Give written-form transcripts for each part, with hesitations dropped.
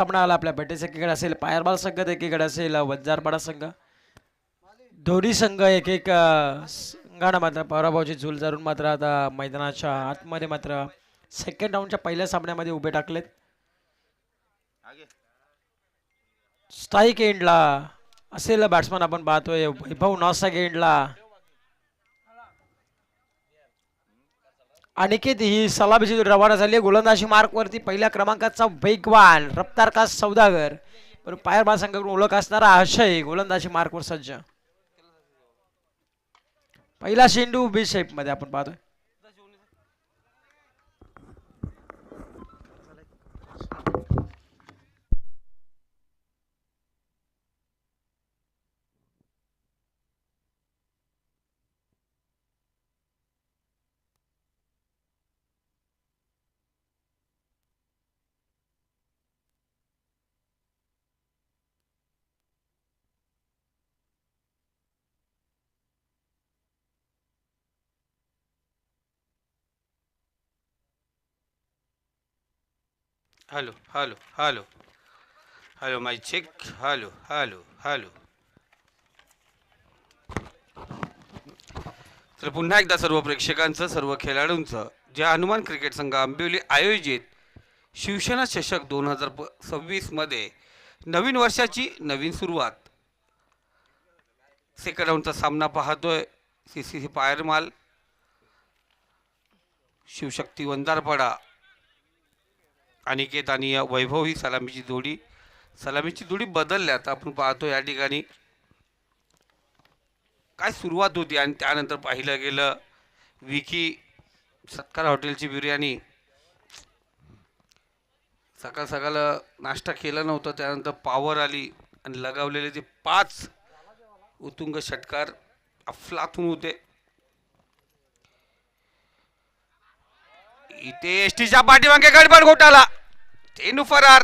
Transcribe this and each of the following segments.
सामना आला आपल्या बेटेस एकीकडे असेल पायरबाल संघ एकीकडे असेल वंजारपाडा संघ दोन्ही संघ एक एक संघानं मात्र पराभवाची झूल धरून मात्र आता मैदानाच्या आतमध्ये मात्र सेकंड राऊंडच्या पहिल्या सामन्यामध्ये उभे टाकलेत. स्ट्राईक एंडला असेल बॅट्समन आपण पाहतोय वैभव नॉस्ट्राईक एंडला अनिकेत ही सलामीची रवाना झाली आहे गोलंदाजी मार्क वरती पहिल्या क्रमांकाचा वेगवान रफ्तारकाज सौदागर पण पायरबाल संघाकडून ओळख असणारा अक्षय गोलंदाजी मार्कवर सज्ज. पहिला चेंडू बी शेप मध्ये आपण पाहतोय. हॅलो हॅलो हॅलो हॅलो माय चेक हॅलो हॅलो हॅलो. तर पुन्हा एकदा सर्व प्रेक्षकांचं सर्व खेळाडूंचं जे हनुमान क्रिकेट संघ आंबिवली आयोजित शिवसेना चषक 2026 मध्ये नवीन वर्षाची नवीन सुरुवात सेकंड राऊंडचा सामना पाहतोय. CCC पायरमाल शिवशक्ती वंजारपाडा अनिकेत आणि वैभव ही सलामीची जोडी बदलल्यात आपण पाहतो. या ठिकाणी काय सुरुवात होती आणि त्यानंतर पाहिलं गेलं विकी सत्कार हॉटेलची बिर्याणी सकाळ सकाळ नाश्ता केला नव्हता त्यानंतर पावर आली आणि लगावलेले ते 5 उत्तुंग षटकार अफलातून होते. इथे एसटीच्या पाठीमागे गडबड घोटाळा चेंडू फरार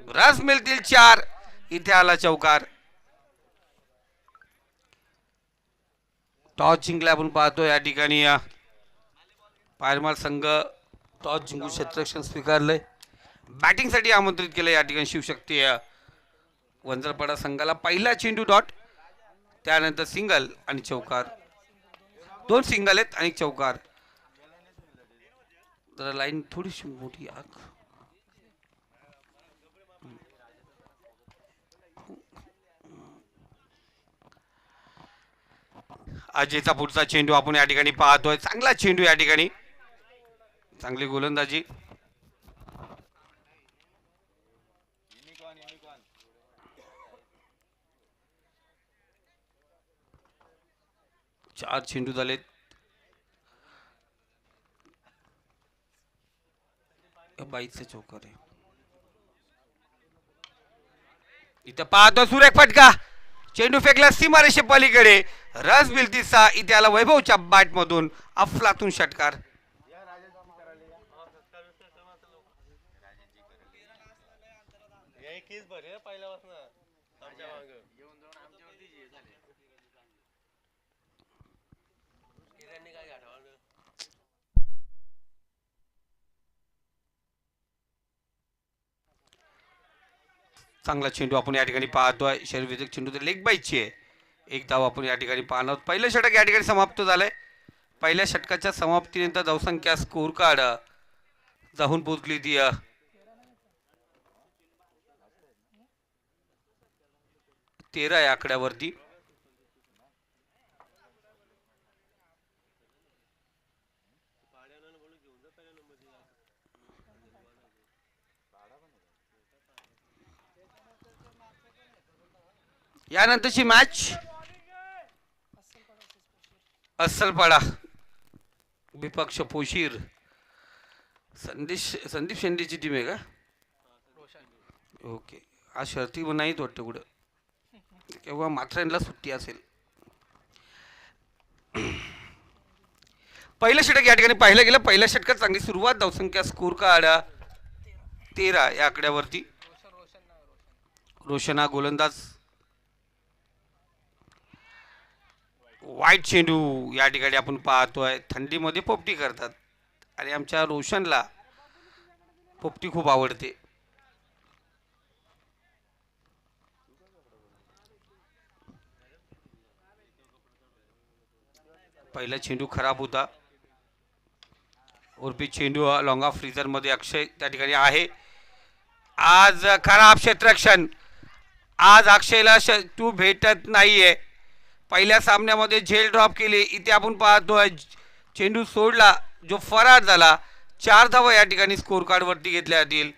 रस मिळतील 4 इथे आला चौकार. टॉस जिंकला आपण पाहतो. या ठिकाणी पायरमाल संघ टॉस जिंकून क्षेत्ररक्षण स्वीकारलंय बॅटिंगसाठी आमंत्रित केलं. या ठिकाणी शिवशक्ती वंजारपाडा संघाला पहिला चेंडू डॉट त्यानंतर सिंगल आणि चौकार 2 सिंगल आहेत आणि चौकार. जरा लाईन थोडीशी मोठी अजयचा पुढचा चेंडू आपण या ठिकाणी पाहतोय. चांगला चेंडू या ठिकाणी चांगली गोलंदाजी. चार चेंडू झालेत. बाईचा चौकार आहे. इथं पाहतो सुरेख फटका चेंडू फेकला सीमारेषे पलीकडे रस बिलती 6 इथे आला वैभवच्या बॅट मधून अफलातून षटकार. चांगला चेंडू आपण या ठिकाणी पाहतोय. शरीरविजक चेंडू तर लेग बाईची आहे. एक धाव आपण या ठिकाणी पाहणार. पहिलं षटक या ठिकाणी समाप्त झालंय. पहिल्या षटकाच्या समाप्तीनंतर धावसंख्या स्कोर कार्ड जाऊन पोहोचली ती 13 या आकड्यावरती. यानंतरची मॅच अस्सलपाडा विपक्ष पोशीर संदीप शेंडेची टीम आहे का? ओके आज शर्ती नाहीत वाटतं कुठं किंवा माथऱ्यांना सुट्टी असेल. पहिलं षटक या ठिकाणी पाहिलं गेलं. पहिल्या षटकात चांगली सुरुवात धावसंख्या स्कोर कार्ड 13 या आकड्यावरती. रोशना गोलंदाज वाईट चेंडू या ठिकाणी आपण पाहतोय. थंडीमध्ये पोपटी करतात आणि आमच्या रोशनला पोपटी खूप आवडते. पहिला चेंडू खराब होता. उर्फी चेंडू लॉंग ऑफ फ्रीजर मध्ये अक्षय त्या ठिकाणी आहे. आज खराब क्षेत्ररक्षण. आज अक्षयला तू भेटत नाहीये. पहिल्या सामन्यामध्ये झेल ड्रॉप केली. इथे आपण पाहतोय चेंडू सोडला जो फरार झाला. 4 धावा या ठिकाणी स्कोर कार्ड वरती घेतल्या जातील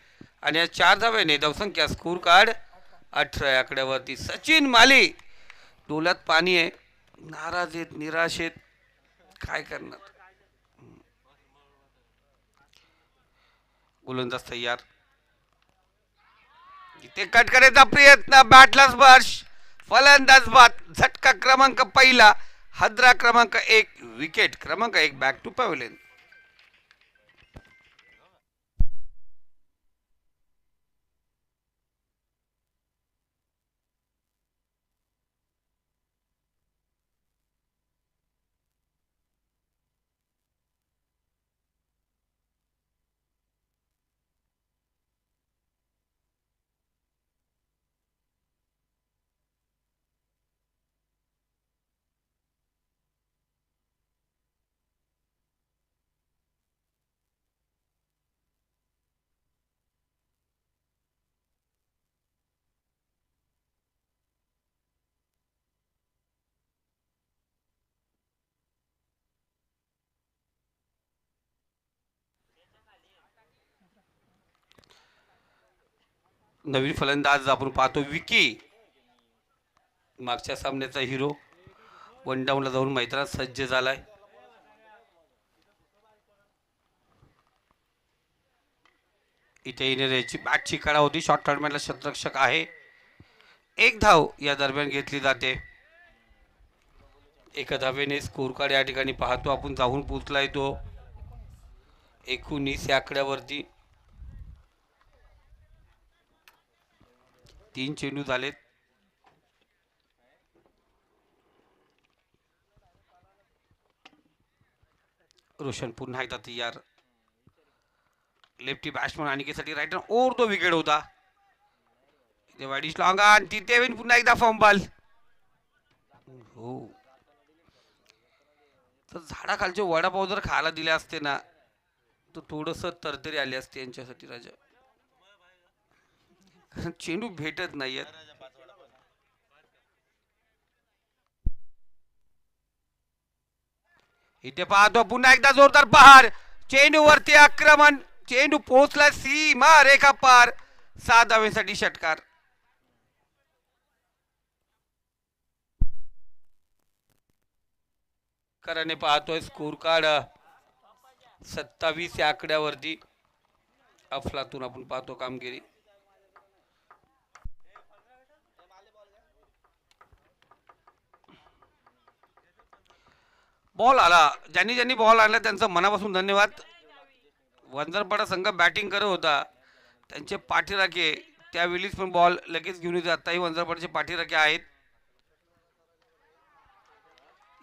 आणि या 4 धाव्याने धावसंख्या स्कोर कार्ड 18 आकड्यावरती. सचिन माली डोल्यात पाणी आहे. नाराज आहेत, निराश आहेत, काय करणार. गोलंदाज तयार. इथे कट करायचा प्रयत्न. बॅटला स्पर्श. फलंदाज बाद. झटका क्रमांक पहिला. हद्रा क्रमांक 1. विकेट क्रमांक 1 बॅक टू पॅव्हलियन. नवीन फलंदाज आपण पाहतो विकी. मागच्या सामन्याचा हिरो. 1 डाऊनला जाऊन मैदानात सज्ज झालाय. इथे येणाऱ्याची बॅटची कडा होती. शॉर्ट टर्मिनला क्षेत्ररक्षक आहे. 1 धाव या दरम्यान घेतली जाते. एका धावेने स्कोर कार्ड या ठिकाणी पाहतो आपण जाऊन पोचलाय तो 19 या आकड्यावरती. 3 चेंडू झालेत. रोशन पुन्हा एकदा तयार. लेफ्टी बॅट्समन अनिकेतसाठी राईट ओर तो विकेट होता. इथे वाईडिश लॉंग आणि तिथे पुन्हा एकदा फंबल. हो, तर झाडाखालचे वडापाव जर खायला दिले असते ना तर थोडस तरतरी आली असते यांच्यासाठी राजा. कारण चेंडू भेटत नाहीयेत. इथे पाहतो पुन्हा एकदा जोरदार पहार. चेंडू वरती आक्रमण. चेंडू पोहोचला सीमा रेखा पार. 7 धावेसाठी षटकार. कराने पाहतोय स्कोर कार्ड 27 या आकड्यावरती. अफलातून आपण पाहतो कामगिरी. बॉल आला. ज्यांनी ज्यांनी बॉल आणला त्यांचं मनापासून धन्यवाद. वंजरपाडा संघ बॅटिंग करत होता. त्यांचे पाठीराखे त्यावेळीच पण बॉल लगेच घेऊन येतात. आताही वंजरपाडचे पाठीराखे आहेत.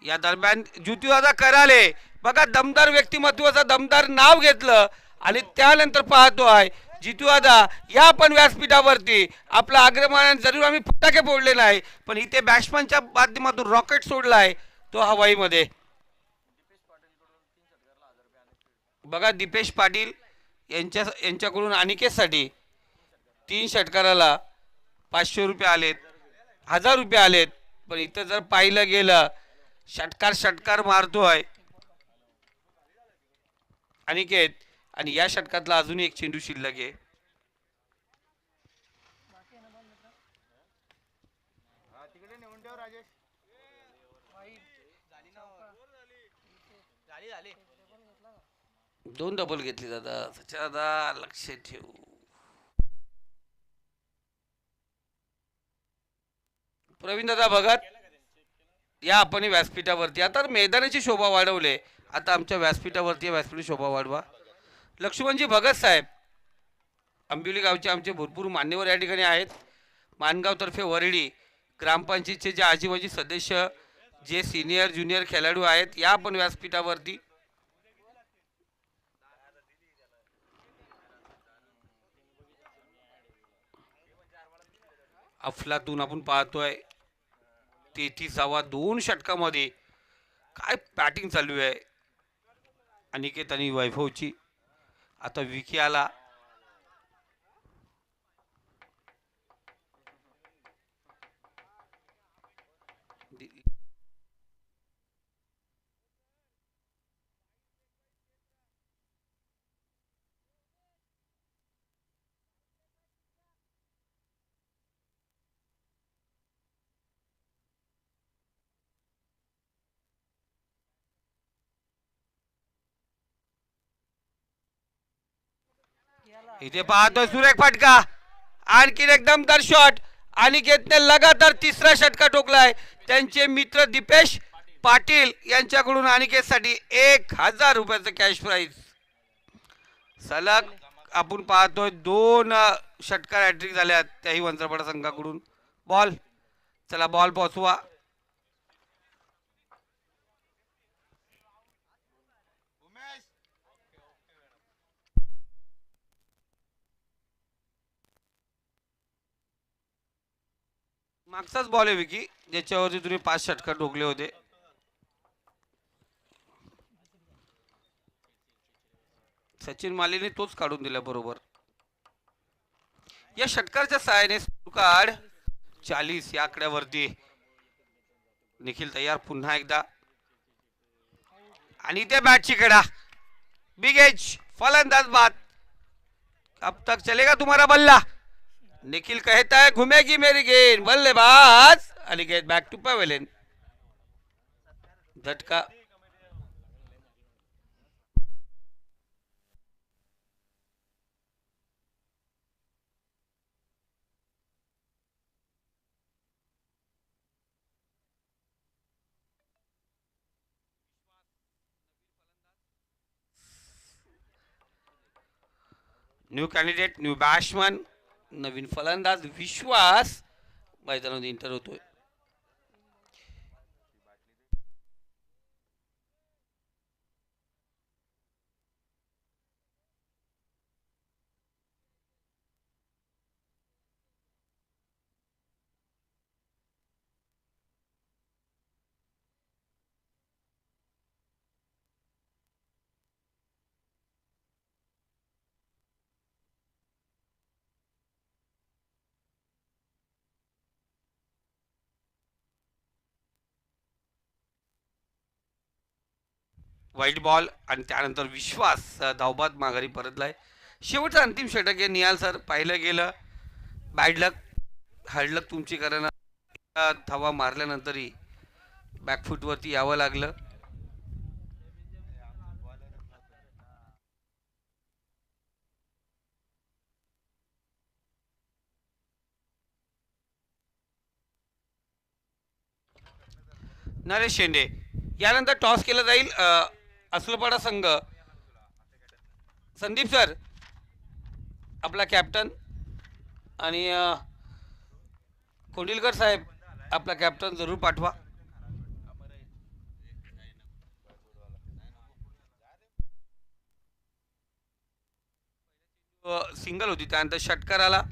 या दरम्यान ज्योतिवादा कराले बघा दमदार व्यक्तिमत्वाचं दमदार नाव घेतलं आणि त्यानंतर पाहतोय जितुआदा या पण व्यासपीठावरती आपला आग्रमान. जरूर आम्ही फटाके फोडले नाही पण इथे बॅट्समनच्या माध्यमातून रॉकेट सोडलाय तो हवाईमध्ये. बघा दीपेश पाटील यांच्याकडून अनिकेतसाठी 3 षटकाराला 500 रुपये आलेत, 1000 रुपये आलेत. पण इथं जर पाहिलं गेलं षटकार मारतोय अनिकेत आणि या षटकातला अजूनही एक चेंडू शिल्लक आहे. दोन डबल घेतली दादा लक्ष ठेवू. प्रवीण दादा भगत या आपण व्यासपीठावरती. आता मैदानाची शोभा वाढवले. आता आमच्या व्यासपीठावरती व्यासपीठ शोभा वाढवा. लक्ष्मणजी भगत साहेब आंबिवली गावचे आमचे भरपूर मान्यवर या ठिकाणी आहेत. मानगाव तर्फे वरळी ग्रामपंचायतचे जे आजीबाजी सदस्य जे सिनियर ज्युनियर खेळाडू आहेत या पण व्यासपीठावरती. अफलातून आपण पाहतोय 33 2 षटकामध्ये काय बॅटिंग चालू आहे अनिकेत आणि वैभवची. आता विकी आला. इथे पाहतोय सुरेख फटका. आणखीन एक दमदार शॉट. अनिकेतने लगातार तिसरा षटका ठोकलाय. त्यांचे मित्र दीपेश पाटील यांच्याकडून अनिकेतसाठी 1000 रुपयाचं कॅश प्राइज. सलग आपण पाहतोय 2 षटकार हॅट्रिक झाल्यात त्याही वंजरपाडा संघाकडून. बॉल चला बॉल पोहोचवा. मागचाच बॉल आहे विकी ज्याच्यावरती तुम्ही 5 षटकार ठोकले होते. सचिन मालीने तोच काढून दिला बरोबर. या षटकारच्या सहाय्याने कार्ड 40 या आकड्यावरती निखिल तयार पुन्हा एकदा. आणि त्या बॅटची कडा बिग एज फलंदाज बाद. अब तक चलेगा तुम्हारा बल्ला. निखिल कहता है घूमेगी मेरी गेंद. बल्लेबाज अनिकेत बैक टू पवेलियन. झटका. न्यू कॅन्डिडेट न्यू बॅट्समन नवीन फलंदाज विश्वास मैदानात एंटर होतोय. वाईट बॉल आणि त्यानंतर विश्वास धावबाद माघारी परतलाय. शेवटचा अंतिम षटक आहे निहाल सर. पाहिलं गेलं बॅड लक हार्ड लक तुमची, कारण धावा मारल्यानंतरही बॅकफूटवरती यावं लागलं. नरेश शेंडे यानंतर टॉस केला जाईल. असलपाडा संघ संदीप सर आपला कॅप्टन आणि कोंडिलकर साहेब आपला कॅप्टन जरूर पाठवा. सिंगल होती त्यानंतर षटकार आला.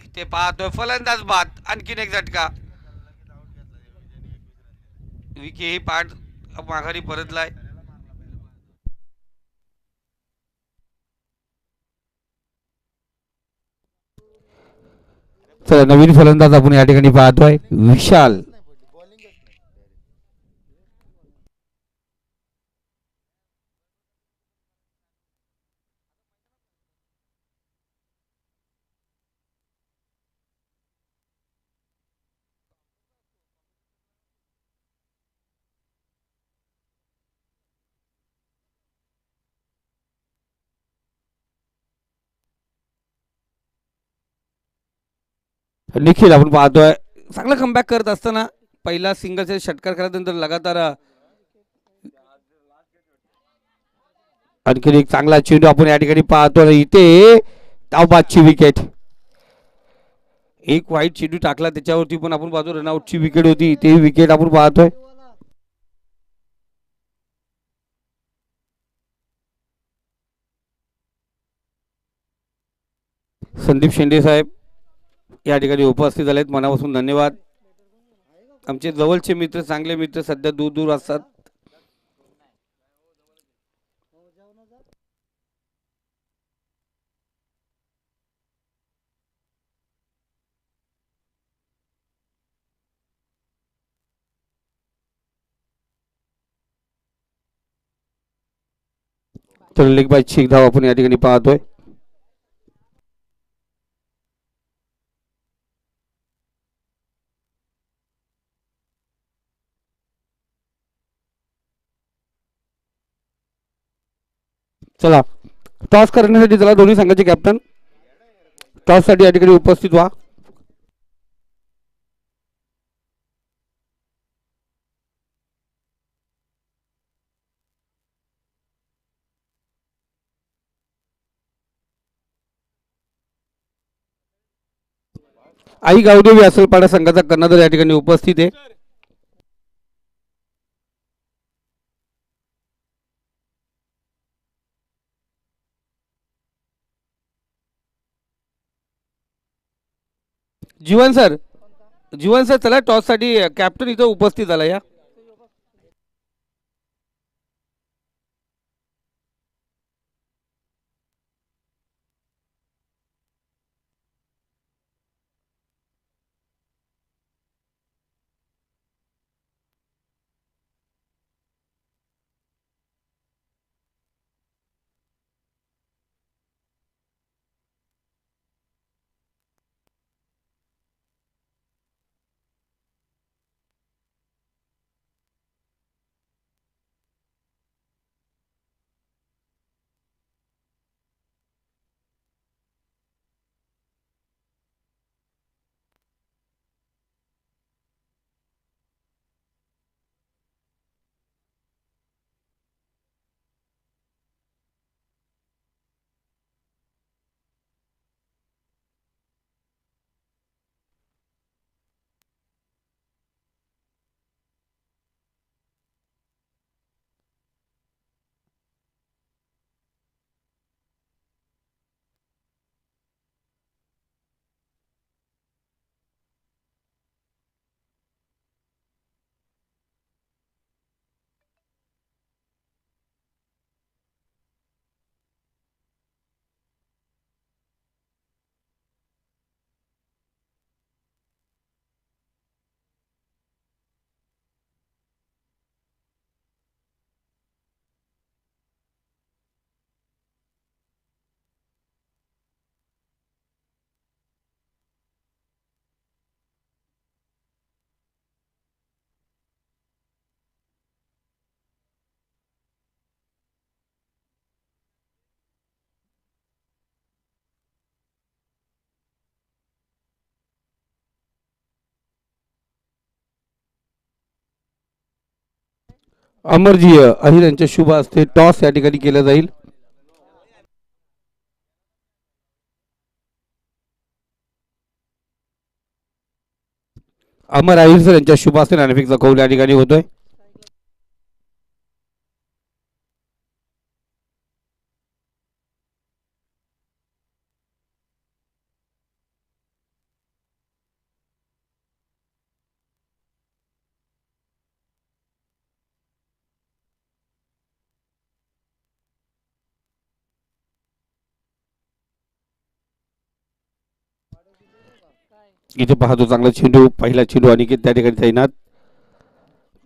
इथे पाहतोय फलंदाज बाद. आणखीन एक झटका. विकी ही पाठ माघारी परतलाय. चला नवीन फलंदाज आपण या ठिकाणी पाहतोय विशाल. निखिल आपण पाहतोय चांगला कमबॅक करत असताना पहिला सिंगलचा षटकार केल्यानंतर लगातार आणखी एक चांगला चेंडू आपण या ठिकाणी पाहतोय. इथे धावबादची विकेट. एक वाईट चेंडू टाकला त्याच्यावरती पण आपण पाहतो रनआउटची विकेट होती. ते विकेट आपण पाहतोय. संदीप शेंडे साहेब या ठिकाणी उपस्थित झालेत, मनापासून धन्यवाद. आमचे जवळचे मित्र, चांगले मित्र सध्या दूर दूर असतात. तर लेग बायची एक धाव आपण या ठिकाणी पाहतोय. चला टॉस करण्यासाठी चला दोन्ही संघाचे कॅप्टन टॉस साठी या ठिकाणी उपस्थित व्हा. आई गावदेवी असलपाडा संघाचा कर्णधार या ठिकाणी उपस्थित आहे. जीवन सर, जीवन सर चला टॉस साठी कॅप्टन इथं उपस्थित झाला या. अमरजी अहिर यांच्या शुभ हस्ते टॉस या ठिकाणी केलं जाईल. अमर अहिर सर यांच्या शुभ हस्ते नाणेफेकचा कौल या ठिकाणी होतोय. इथे पाहतो चांगला चेंडू, पहिला चेंडू अनिकेत त्या ठिकाणी तैनात.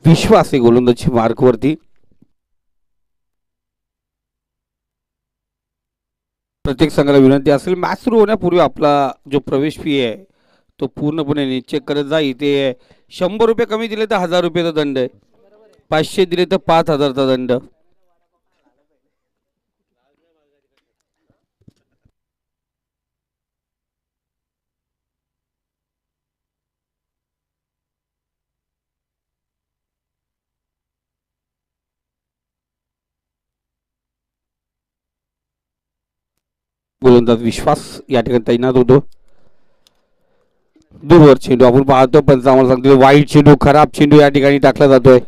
विश्वास आहे गोलंदाजी मार्कवरती. प्रत्येक संघाला विनंती असेल मॅच सुरू होण्यापूर्वी आपला जो प्रवेश फी आहे तो पूर्णपणे निश्चित करत जा. इथे 100 रुपये कमी दिले तर 1000 रुपयाचा दंड आहे, 500 दिले तर 5000चा दंड. गोलंदाज विश्वास या ठिकाणी तैनात होतो. दूरवर चेंडू आपण पाहतो पण आम्हाला सांगतो वाईट चेंडू, खराब चेंडू या ठिकाणी टाकला जातोय.